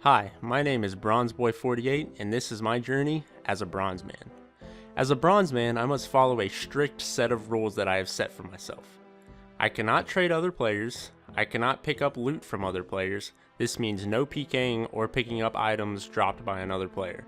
Hi, my name is Bronzeboy48 and this is my journey as a Bronzeman. As a Bronzeman, I must follow a strict set of rules that I have set for myself. I cannot trade other players, I cannot pick up loot from other players. This means no pking or picking up items dropped by another player.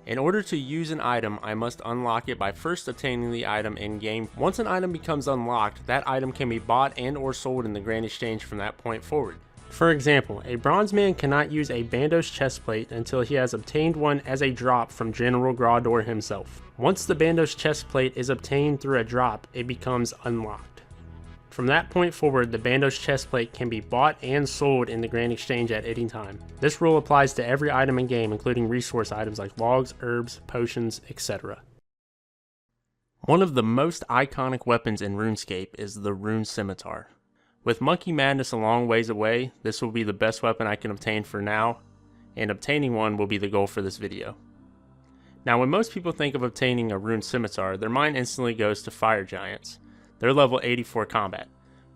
In order to use an item, I must unlock it by first obtaining the item in-game. Once an item becomes unlocked, that item can be bought and or sold in the Grand Exchange from that point forward. For example, a Bronzeman cannot use a Bandos chestplate until he has obtained one as a drop from General Grawdor himself. Once the Bandos chestplate is obtained through a drop, it becomes unlocked. From that point forward, the Bandos chestplate can be bought and sold in the Grand Exchange at any time. This rule applies to every item in game, including resource items like logs, herbs, potions, etc. One of the most iconic weapons in RuneScape is the rune scimitar. With Monkey Madness a long ways away, this will be the best weapon I can obtain for now, and obtaining one will be the goal for this video. Now when most people think of obtaining a rune scimitar, their mind instantly goes to fire giants. They're level 84 combat,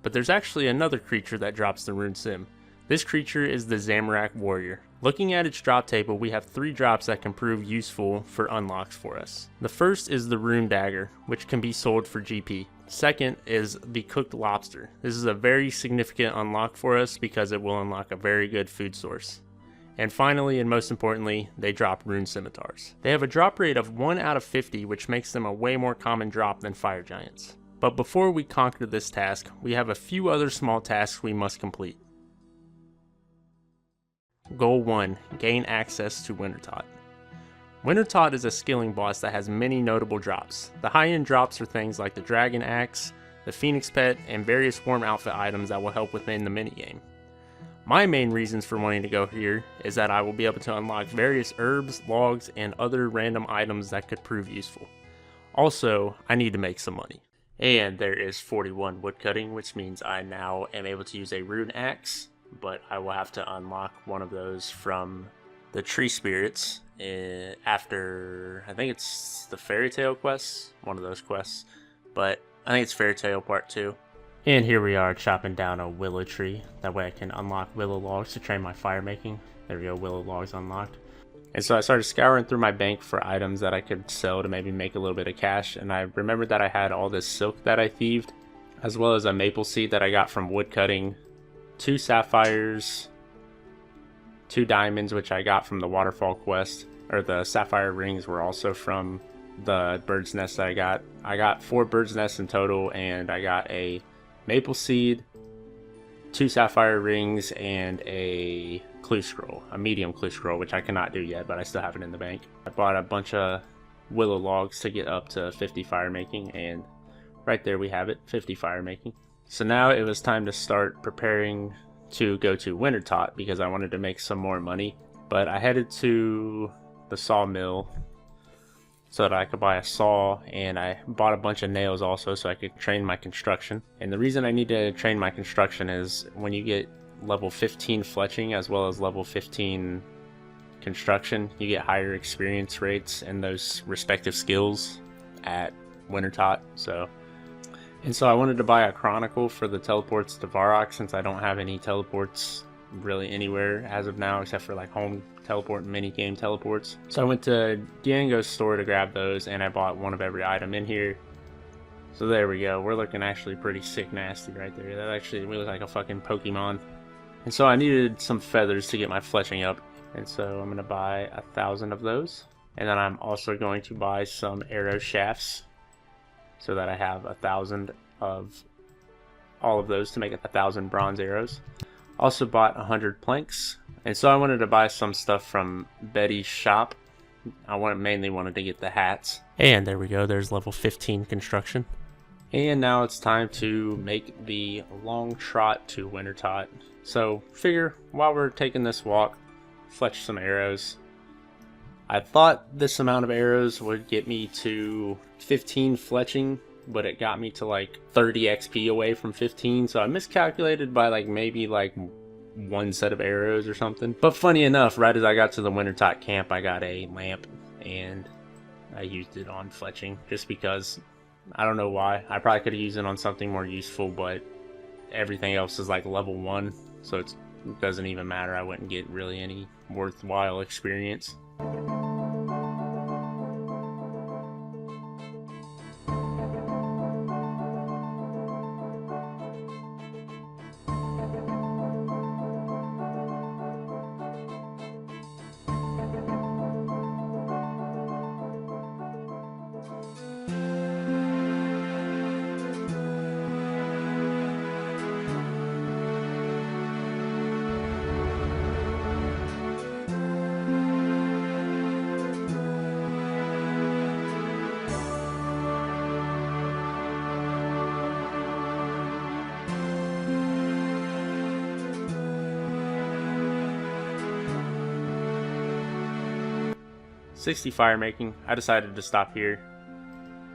but there's actually another creature that drops the rune sim. This creature is the Zamorak warrior. Looking at its drop table, we have 3 drops that can prove useful for unlocks for us. The first is the rune dagger, which can be sold for GP. Second is the cooked lobster. This is a very significant unlock for us because it will unlock a very good food source. And finally, and most importantly, they drop rune scimitars. They have a drop rate of 1 out of 50, which makes them a way more common drop than fire giants. But before we conquer this task, we have a few other small tasks we must complete. Goal 1. Gain access to Wintertodt. Wintertodt is a skilling boss that has many notable drops. The high-end drops are things like the Dragon Axe, the Phoenix Pet, and various warm outfit items that will help within the minigame. My main reasons for wanting to go here is that I will be able to unlock various herbs, logs, and other random items that could prove useful. Also, I need to make some money. And there is 41 woodcutting, which means I now am able to use a rune axe, but I will have to unlock one of those from the tree spirits after, I think it's the fairy tale quests, one of those quests, but I think it's fairy tale part 2. And here we are chopping down a willow tree. That way I can unlock willow logs to train my fire making. There we go, willow logs unlocked. And so I started scouring through my bank for items that I could sell to maybe make a little bit of cash, and I remembered that I had all this silk that I thieved, as well as a maple seed that I got from woodcutting, 2 sapphires, 2 diamonds, which I got from the waterfall quest, or the sapphire rings were also from the bird's nest that I got. I got 4 bird's nests in total, and I got a maple seed, 2 sapphire rings, and a clue scroll, a medium clue scroll, which I cannot do yet, but I still have it in the bank. I bought a bunch of willow logs to get up to 50 fire making, and right there we have it, 50 fire making. So now it was time to start preparing to go to Wintertodt because I wanted to make some more money. But I headed to the sawmill so that I could buy a saw, and I bought a bunch of nails also so I could train my construction. And the reason I need to train my construction is when you get level 15 fletching as well as level 15 construction, you get higher experience rates in those respective skills at Wintertodt. And so I wanted to buy a chronicle for the teleports to Varrock since I don't have any teleports really anywhere as of now except for like home teleport and minigame teleports. So I went to Diango's store to grab those, and I bought one of every item in here. So there we go. We're looking actually pretty sick nasty right there. That actually, we look like a fucking Pokemon. And so I needed some feathers to get my fletching up. And so I'm going to buy 1,000 of those. And then I'm also going to buy some arrow shafts so that I have 1,000 of all of those to make 1,000 bronze arrows. Also bought 100 planks. And so I wanted to buy some stuff from Betty's shop. I mainly wanted to get the hats. And there we go, there's level 15 construction. And now it's time to make the long trot to Wintertodt. So figure while we're taking this walk, fletch some arrows. I thought this amount of arrows would get me to 15 fletching, but it got me to like 30 XP away from 15, so I miscalculated by like maybe like 1 set of arrows or something. But funny enough, right as I got to the Wintertodt camp, I got a lamp and I used it on fletching just because I don't know why. I probably could have used it on something more useful, but everything else is like level 1, so it's it doesn't even matter. I wouldn't get really any worthwhile experience. "60 fire making, I decided to stop here.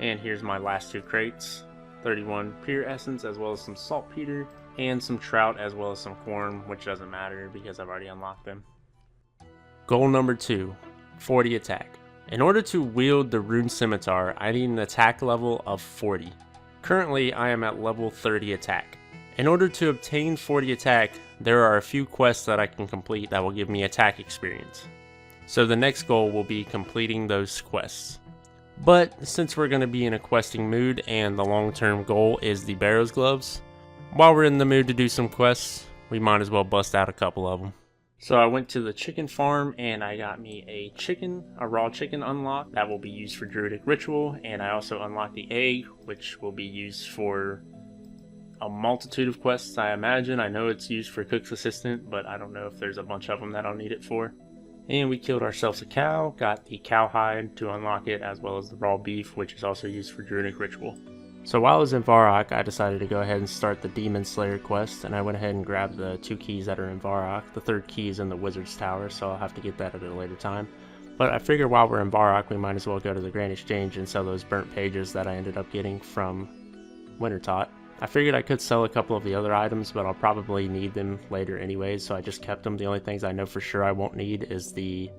And here's my last 2 crates. 31 pure essence as well as some saltpeter, and some trout as well as some corn, which doesn't matter because I've already unlocked them. Goal number 2, 40 attack. In order to wield the rune scimitar, I need an attack level of 40. Currently, I am at level 30 attack. In order to obtain 40 attack, there are a few quests that I can complete that will give me attack experience. So the next goal will be completing those quests. But since we're going to be in a questing mood and the long-term goal is the Barrow's Gloves, while we're in the mood to do some quests, we might as well bust out a couple of them. So I went to the chicken farm and I got me a raw chicken unlock that will be used for Druidic Ritual, and I also unlocked the egg, which will be used for a multitude of quests, I imagine. I know it's used for Cook's Assistant, but I don't know if there's a bunch of them that I'll need it for. And we killed ourselves a cow, got the cowhide to unlock it, as well as the raw beef, which is also used for Druidic Ritual. So while I was in Varrock, I decided to go ahead and start the Demon Slayer quest, and I went ahead and grabbed the 2 keys that are in Varrock. The 3rd key is in the Wizard's Tower, so I'll have to get that at a later time. But I figured while we're in Varrock, we might as well go to the Grand Exchange and sell those burnt pages that I ended up getting from Wintertodt. I figured I could sell a couple of the other items, but I'll probably need them later anyways, so I just kept them. The only things I know for sure I won't need is the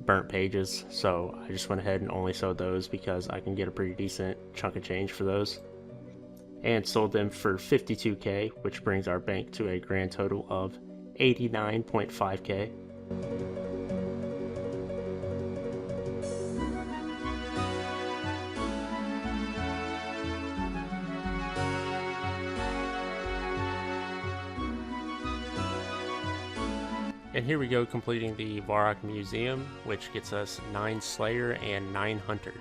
burnt pages, so I just went ahead and only sold those because I can get a pretty decent chunk of change for those. And sold them for 52k, which brings our bank to a grand total of 89.5k. And here we go, completing the Varrock Museum, which gets us 9 Slayer and 9 Hunter.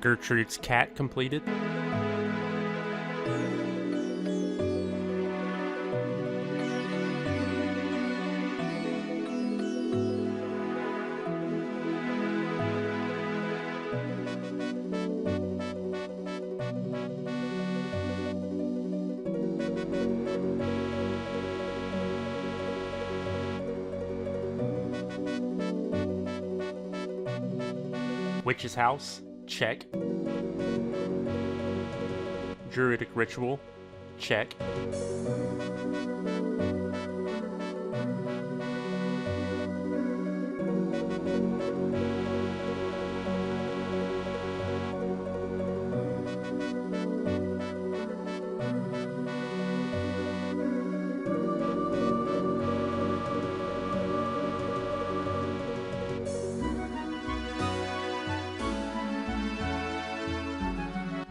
Gertrude's cat completed. Witch's House, check. Druidic Ritual, check.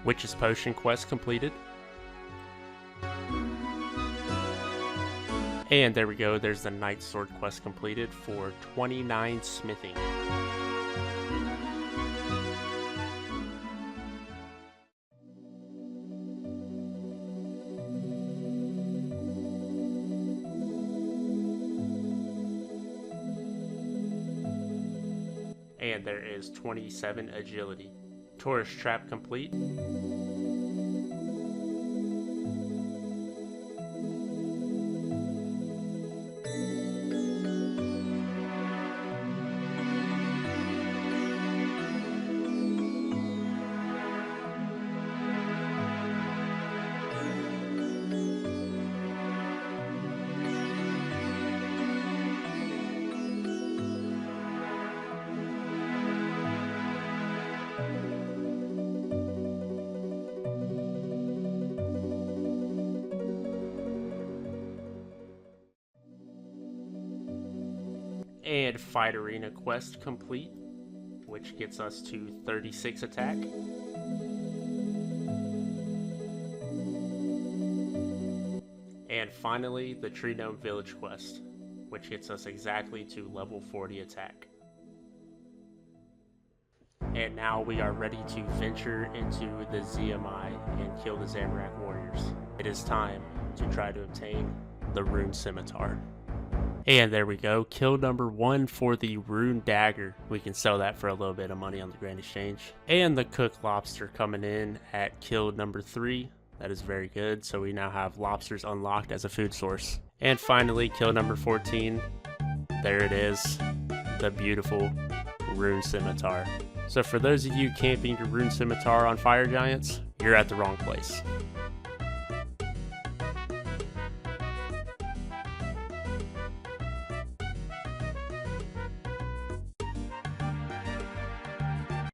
Witch's Potion quest completed. And there we go, there's the Knight Sword quest completed for 29 smithing. And there is 27 agility. Tourist Trap complete. And Fight Arena quest complete, which gets us to 36 attack. And finally, the Tree Gnome Village quest, which gets us exactly to level 40 attack. And now we are ready to venture into the ZMI and kill the Zamorak warriors. It is time to try to obtain the rune scimitar. And there we go, kill number 1 for the rune dagger. We can sell that for a little bit of money on the Grand Exchange. And the cooked lobster coming in at kill number 3. That is very good, so we now have lobsters unlocked as a food source. And finally, kill number 14. There it is, the beautiful rune scimitar. So for those of you camping your rune scimitar on fire giants, you're at the wrong place.